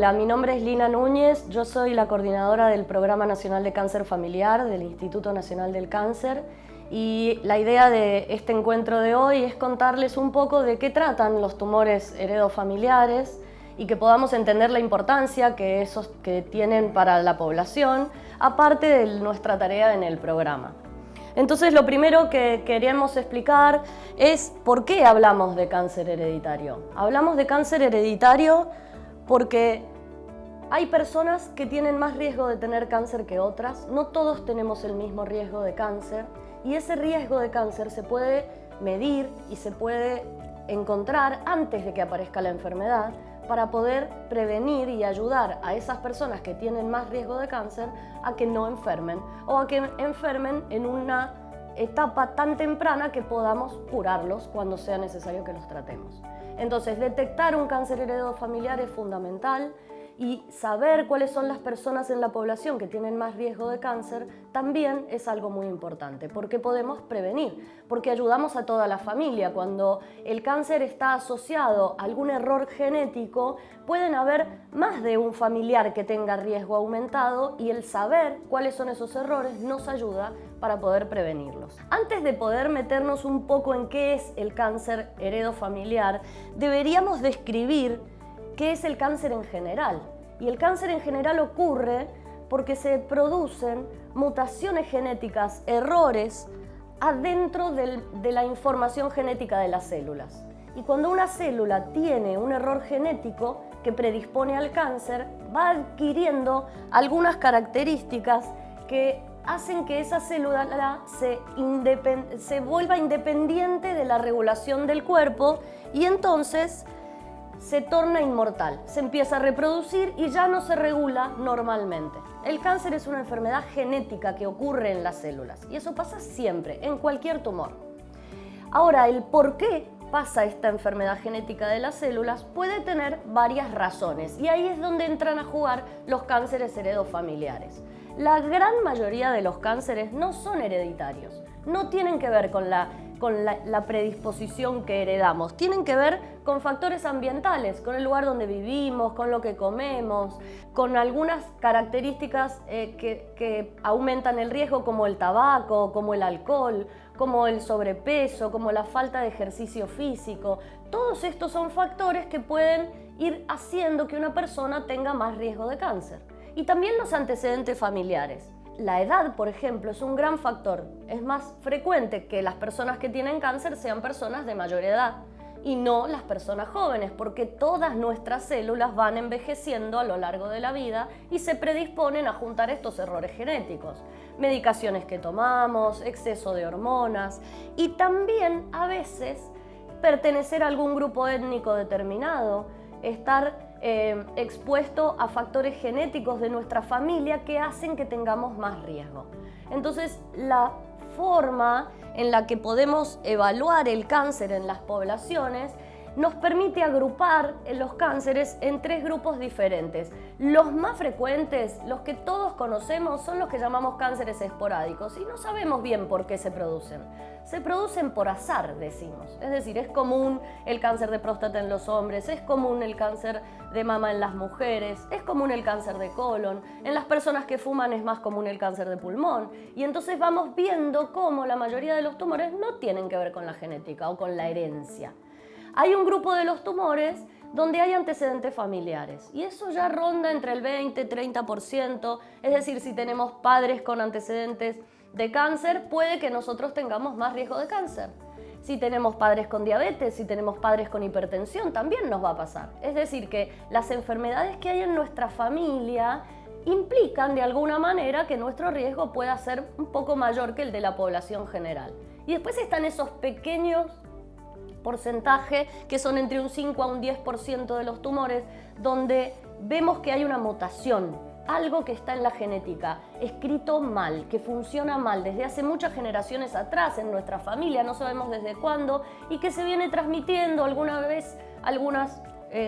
Hola, mi nombre es Lina Núñez, yo soy la coordinadora del Programa Nacional de Cáncer Familiar del Instituto Nacional del Cáncer y la idea de este encuentro de hoy es contarles un poco de qué tratan los tumores heredofamiliares y que podamos entender la importancia que tienen para la población, aparte de nuestra tarea en el programa. Entonces, lo primero que queremos explicar es por qué hablamos de cáncer hereditario. Hablamos de cáncer hereditario porque hay personas que tienen más riesgo de tener cáncer que otras. No todos tenemos el mismo riesgo de cáncer y ese riesgo de cáncer se puede medir y se puede encontrar antes de que aparezca la enfermedad para poder prevenir y ayudar a esas personas que tienen más riesgo de cáncer a que no enfermen o a que enfermen en una etapa tan temprana que podamos curarlos cuando sea necesario que los tratemos. Entonces, detectar un cáncer heredofamiliar es fundamental y saber cuáles son las personas en la población que tienen más riesgo de cáncer también es algo muy importante, porque podemos prevenir, porque ayudamos a toda la familia. Cuando el cáncer está asociado a algún error genético, pueden haber más de un familiar que tenga riesgo aumentado y el saber cuáles son esos errores nos ayuda para poder prevenirlos. Antes de poder meternos un poco en qué es el cáncer heredofamiliar, deberíamos describir qué es el cáncer en general. Y el cáncer en general ocurre porque se producen mutaciones genéticas, errores, adentro de la información genética de las células. Y cuando una célula tiene un error genético que predispone al cáncer, va adquiriendo algunas características que hacen que esa célula se vuelva independiente de la regulación del cuerpo y entonces se torna inmortal, se empieza a reproducir y ya no se regula normalmente. El cáncer es una enfermedad genética que ocurre en las células y eso pasa siempre, en cualquier tumor. Ahora, el por qué pasa esta enfermedad genética de las células puede tener varias razones y ahí es donde entran a jugar los cánceres heredofamiliares. La gran mayoría de los cánceres no son hereditarios, no tienen que ver con la predisposición que heredamos, tienen que ver con factores ambientales, con el lugar donde vivimos, con lo que comemos, con algunas características que aumentan el riesgo como el tabaco, como el alcohol, como el sobrepeso, como la falta de ejercicio físico. Todos estos son factores que pueden ir haciendo que una persona tenga más riesgo de cáncer. Y también los antecedentes familiares. La edad, por ejemplo, es un gran factor. Es más frecuente que las personas que tienen cáncer sean personas de mayor edad y no las personas jóvenes, porque todas nuestras células van envejeciendo a lo largo de la vida y se predisponen a juntar estos errores genéticos. Medicaciones que tomamos, exceso de hormonas y también a veces pertenecer a algún grupo étnico determinado, estar expuesto a factores genéticos de nuestra familia que hacen que tengamos más riesgo. Entonces, la forma en la que podemos evaluar el cáncer en las poblaciones nos permite agrupar los cánceres en tres grupos diferentes. Los más frecuentes, los que todos conocemos, son los que llamamos cánceres esporádicos y no sabemos bien por qué se producen. Se producen por azar, decimos. Es decir, es común el cáncer de próstata en los hombres, es común el cáncer de mama en las mujeres, es común el cáncer de colon, en las personas que fuman es más común el cáncer de pulmón. Y entonces vamos viendo cómo la mayoría de los tumores no tienen que ver con la genética o con la herencia. Hay un grupo de los tumores donde hay antecedentes familiares y eso ya ronda entre el 20-30%, es decir, si tenemos padres con antecedentes de cáncer, puede que nosotros tengamos más riesgo de cáncer. Si tenemos padres con diabetes, si tenemos padres con hipertensión, también nos va a pasar. Es decir, que las enfermedades que hay en nuestra familia implican de alguna manera que nuestro riesgo pueda ser un poco mayor que el de la población general. Y después están esos pequeños porcentaje que son entre un 5 a un 10% de los tumores donde vemos que hay una mutación, algo que está en la genética, escrito mal, que funciona mal desde hace muchas generaciones atrás en nuestra familia, no sabemos desde cuándo, y que se viene transmitiendo alguna vez, algunas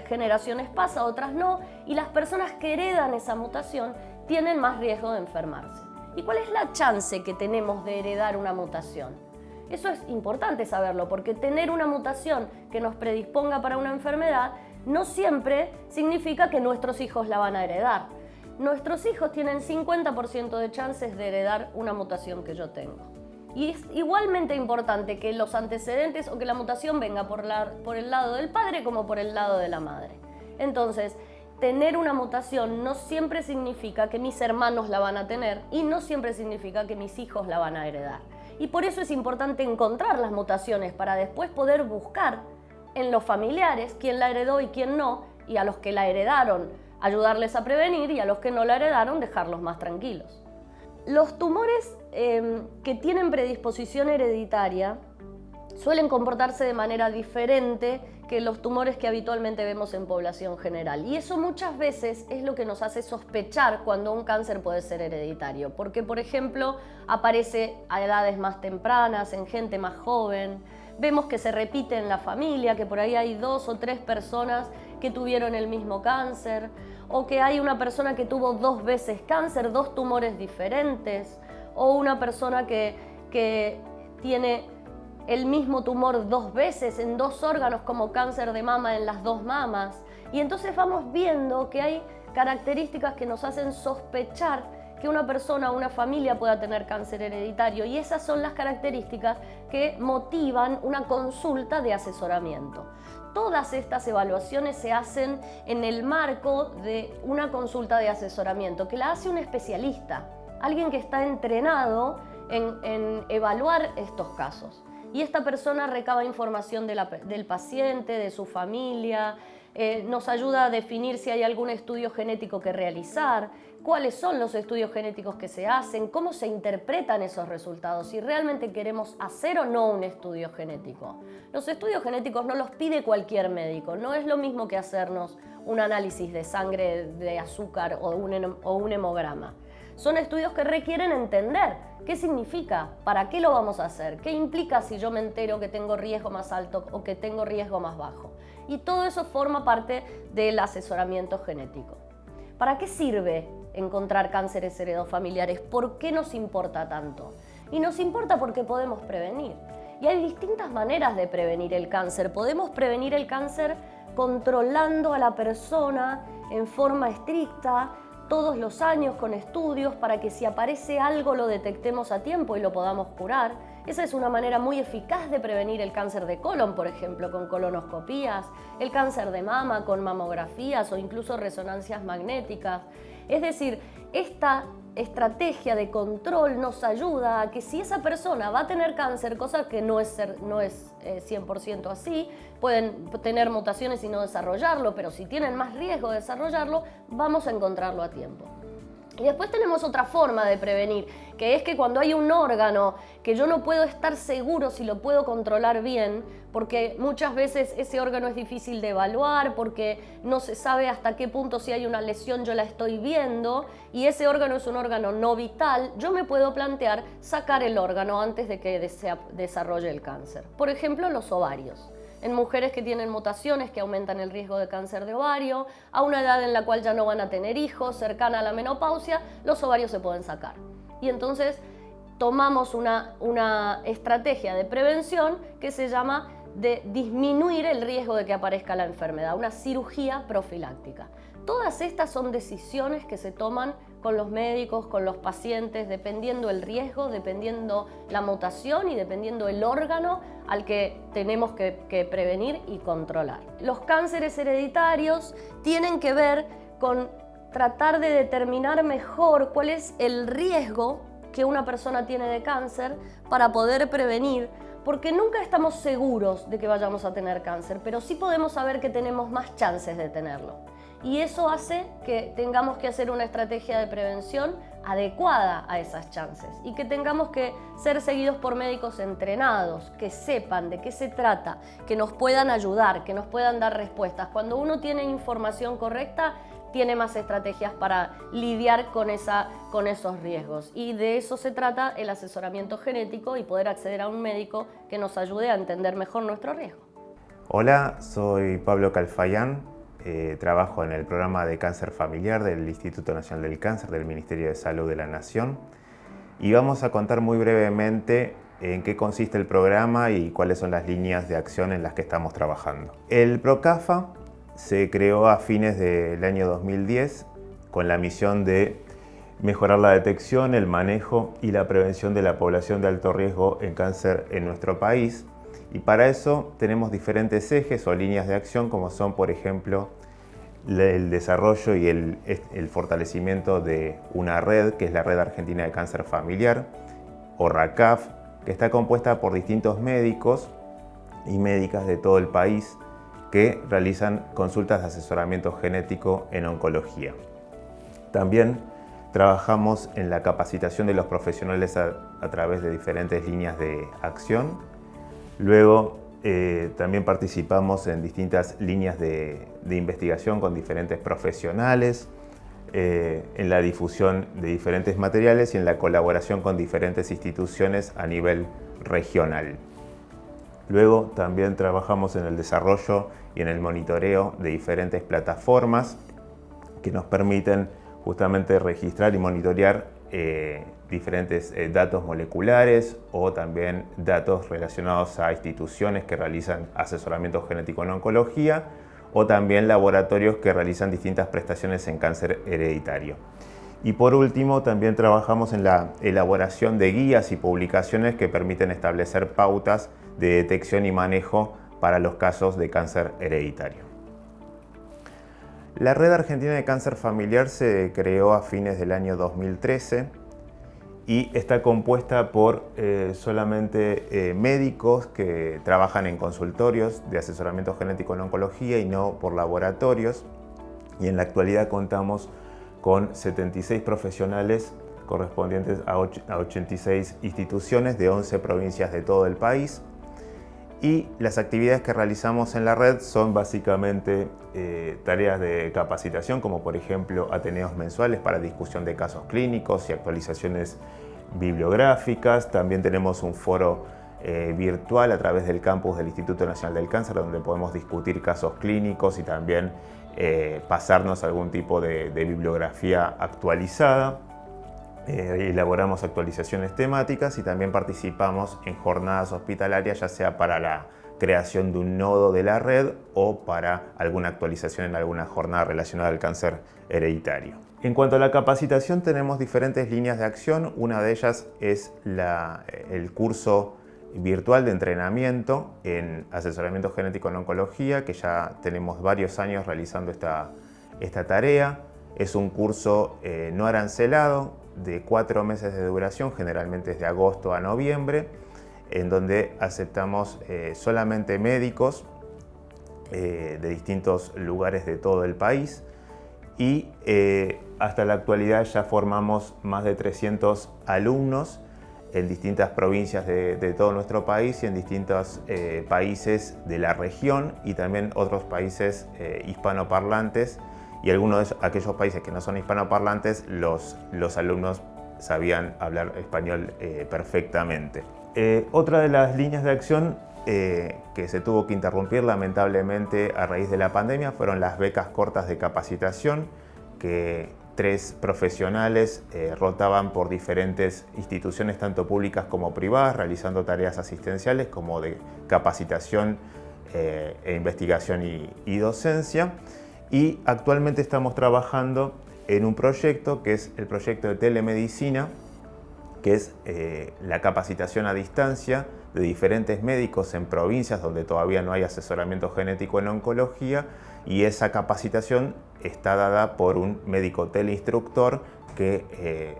generaciones pasa, otras no, y las personas que heredan esa mutación tienen más riesgo de enfermarse. ¿Y cuál es la chance que tenemos de heredar una mutación? Eso es importante saberlo, porque tener una mutación que nos predisponga para una enfermedad no siempre significa que nuestros hijos la van a heredar. Nuestros hijos tienen 50% de chances de heredar una mutación que yo tengo. Y es igualmente importante que los antecedentes o que la mutación venga por el lado del padre como por el lado de la madre. Entonces, tener una mutación no siempre significa que mis hermanos la van a tener y no siempre significa que mis hijos la van a heredar. Y por eso es importante encontrar las mutaciones para después poder buscar en los familiares quién la heredó y quién no, y a los que la heredaron ayudarles a prevenir y a los que no la heredaron dejarlos más tranquilos. Los tumores que tienen predisposición hereditaria suelen comportarse de manera diferente que los tumores que habitualmente vemos en población general. Y eso muchas veces es lo que nos hace sospechar cuando un cáncer puede ser hereditario. Porque, por ejemplo, aparece a edades más tempranas, en gente más joven. Vemos que se repite en la familia, que por ahí hay 2 o 3 personas que tuvieron el mismo cáncer. O que hay una persona que tuvo 2 veces cáncer, 2 tumores diferentes. O una persona que tiene el mismo tumor 2 veces en 2 órganos, como cáncer de mama en las 2 mamas. Y entonces vamos viendo que hay características que nos hacen sospechar que una persona o una familia pueda tener cáncer hereditario, y esas son las características que motivan una consulta de asesoramiento. Todas estas evaluaciones se hacen en el marco de una consulta de asesoramiento que la hace un especialista, alguien que está entrenado en evaluar estos casos. Y esta persona recaba información del paciente, de su familia, nos ayuda a definir si hay algún estudio genético que realizar, cuáles son los estudios genéticos que se hacen, cómo se interpretan esos resultados, si realmente queremos hacer o no un estudio genético. Los estudios genéticos no los pide cualquier médico, no es lo mismo que hacernos un análisis de sangre, de azúcar o un hemograma. Son estudios que requieren entender qué significa, para qué lo vamos a hacer, qué implica si yo me entero que tengo riesgo más alto o que tengo riesgo más bajo. Y todo eso forma parte del asesoramiento genético. ¿Para qué sirve encontrar cánceres heredofamiliares? ¿Por qué nos importa tanto? Y nos importa porque podemos prevenir. Y hay distintas maneras de prevenir el cáncer. Podemos prevenir el cáncer controlando a la persona en forma estricta, todos los años con estudios para que si aparece algo lo detectemos a tiempo y lo podamos curar. Esa es una manera muy eficaz de prevenir el cáncer de colon, por ejemplo, con colonoscopías, el cáncer de mama con mamografías o incluso resonancias magnéticas. Es decir, esta estrategia de control nos ayuda a que si esa persona va a tener cáncer, cosa que no es 100% así, pueden tener mutaciones y no desarrollarlo, pero si tienen más riesgo de desarrollarlo, vamos a encontrarlo a tiempo. Y después tenemos otra forma de prevenir, que es que cuando hay un órgano que yo no puedo estar seguro si lo puedo controlar bien, porque muchas veces ese órgano es difícil de evaluar, porque no se sabe hasta qué punto si hay una lesión yo la estoy viendo, y ese órgano es un órgano no vital, yo me puedo plantear sacar el órgano antes de que desarrolle el cáncer. Por ejemplo, los ovarios. En mujeres que tienen mutaciones que aumentan el riesgo de cáncer de ovario, a una edad en la cual ya no van a tener hijos, cercana a la menopausia, los ovarios se pueden sacar. Y entonces tomamos una estrategia de prevención que se llama de disminuir el riesgo de que aparezca la enfermedad, una cirugía profiláctica. Todas estas son decisiones que se toman con los médicos, con los pacientes, dependiendo el riesgo, dependiendo la mutación y dependiendo el órgano al que tenemos que prevenir y controlar. Los cánceres hereditarios tienen que ver con tratar de determinar mejor cuál es el riesgo que una persona tiene de cáncer para poder prevenir, porque nunca estamos seguros de que vayamos a tener cáncer, pero sí podemos saber que tenemos más chances de tenerlo. Y eso hace que tengamos que hacer una estrategia de prevención adecuada a esas chances y que tengamos que ser seguidos por médicos entrenados, que sepan de qué se trata, que nos puedan ayudar, que nos puedan dar respuestas. Cuando uno tiene información correcta, tiene más estrategias para lidiar con esos riesgos. Y de eso se trata el asesoramiento genético y poder acceder a un médico que nos ayude a entender mejor nuestro riesgo. Hola, soy Pablo Calfayán. Trabajo en el programa de cáncer familiar del Instituto Nacional del Cáncer del Ministerio de Salud de la Nación y vamos a contar muy brevemente en qué consiste el programa y cuáles son las líneas de acción en las que estamos trabajando. El PROCAFA se creó a fines del año 2010 con la misión de mejorar la detección, el manejo y la prevención de la población de alto riesgo en cáncer en nuestro país. Y para eso tenemos diferentes ejes o líneas de acción, como son, por ejemplo, el desarrollo y el fortalecimiento de una red, que es la Red Argentina de Cáncer Familiar, o RACAF, que está compuesta por distintos médicos y médicas de todo el país que realizan consultas de asesoramiento genético en oncología. También trabajamos en la capacitación de los profesionales a través de diferentes líneas de acción. Luego también participamos en distintas líneas de investigación con diferentes profesionales, en la difusión de diferentes materiales y en la colaboración con diferentes instituciones a nivel regional. Luego también trabajamos en el desarrollo y en el monitoreo de diferentes plataformas que nos permiten justamente registrar y monitorear diferentes datos moleculares o también datos relacionados a instituciones que realizan asesoramiento genético en oncología o también laboratorios que realizan distintas prestaciones en cáncer hereditario. Y por último, también trabajamos en la elaboración de guías y publicaciones que permiten establecer pautas de detección y manejo para los casos de cáncer hereditario. La Red Argentina de Cáncer Familiar se creó a fines del año 2013 y está compuesta por solamente médicos que trabajan en consultorios de asesoramiento genético en oncología y no por laboratorios. Y en la actualidad contamos con 76 profesionales correspondientes a 86 instituciones de 11 provincias de todo el país. Y las actividades que realizamos en la red son básicamente tareas de capacitación, como por ejemplo ateneos mensuales para discusión de casos clínicos y actualizaciones bibliográficas. También tenemos un foro virtual a través del campus del Instituto Nacional del Cáncer, donde podemos discutir casos clínicos y también pasarnos algún tipo de bibliografía actualizada. Elaboramos actualizaciones temáticas y también participamos en jornadas hospitalarias, ya sea para la creación de un nodo de la red o para alguna actualización en alguna jornada relacionada al cáncer hereditario. En cuanto a la capacitación, tenemos diferentes líneas de acción. Una de ellas es el curso virtual de entrenamiento en asesoramiento genético en oncología, que ya tenemos varios años realizando esta tarea. Es un curso no arancelado, de 4 meses de duración, generalmente es de agosto a noviembre, en donde aceptamos solamente médicos de distintos lugares de todo el país y hasta la actualidad ya formamos más de 300 alumnos en distintas provincias de todo nuestro país y en distintos países de la región y también otros países hispanoparlantes. Y algunos de aquellos países que no son hispanoparlantes, los alumnos sabían hablar español perfectamente. Otra de las líneas de acción que se tuvo que interrumpir lamentablemente a raíz de la pandemia fueron las becas cortas de capacitación, que 3 profesionales rotaban por diferentes instituciones, tanto públicas como privadas, realizando tareas asistenciales como de capacitación investigación y docencia. Y actualmente estamos trabajando en un proyecto que es el proyecto de telemedicina, que es la capacitación a distancia de diferentes médicos en provincias donde todavía no hay asesoramiento genético en oncología, y esa capacitación está dada por un médico teleinstructor que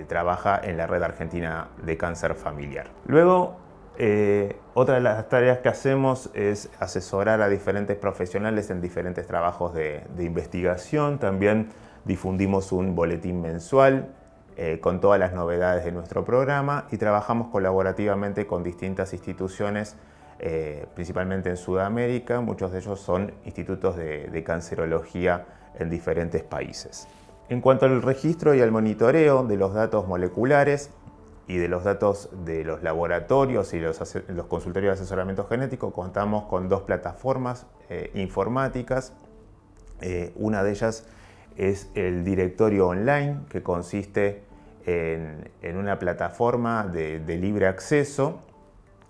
trabaja en la Red Argentina de Cáncer Familiar. Luego, otra de las tareas que hacemos es asesorar a diferentes profesionales en diferentes trabajos de investigación. También difundimos un boletín mensual con todas las novedades de nuestro programa y trabajamos colaborativamente con distintas instituciones, principalmente en Sudamérica. Muchos de ellos son institutos de cancerología en diferentes países. En cuanto al registro y al monitoreo de los datos moleculares y de los datos de los laboratorios y los consultorios de asesoramiento genético, contamos con 2 plataformas informáticas. Una de ellas es el directorio online, que consiste en una plataforma de libre acceso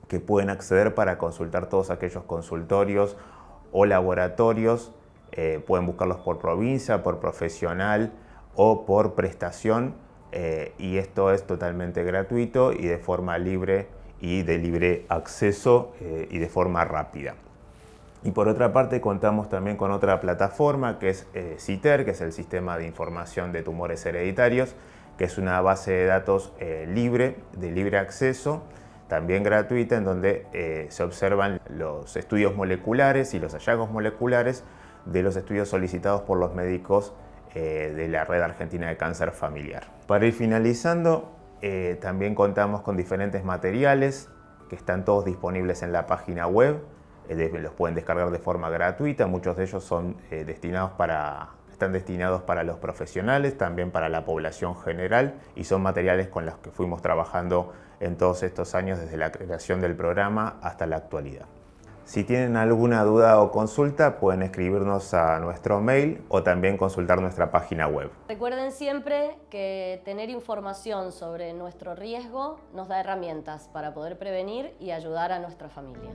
que pueden acceder para consultar todos aquellos consultorios o laboratorios Pueden buscarlos por provincia, por profesional o por prestación, y esto es totalmente gratuito y de forma libre y de libre acceso y de forma rápida. Y por otra parte contamos también con otra plataforma que es CITER, que es el Sistema de Información de Tumores Hereditarios, que es una base de datos libre, de libre acceso, también gratuita, en donde se observan los estudios moleculares y los hallazgos moleculares de los estudios solicitados por los médicos de la Red Argentina de Cáncer Familiar. Para ir finalizando, también contamos con diferentes materiales que están todos disponibles en la página web. Los pueden descargar de forma gratuita, muchos de ellos son están destinados para los profesionales, también para la población general, y son materiales con los que fuimos trabajando en todos estos años desde la creación del programa hasta la actualidad. Si tienen alguna duda o consulta, pueden escribirnos a nuestro mail o también consultar nuestra página web. Recuerden siempre que tener información sobre nuestro riesgo nos da herramientas para poder prevenir y ayudar a nuestra familia.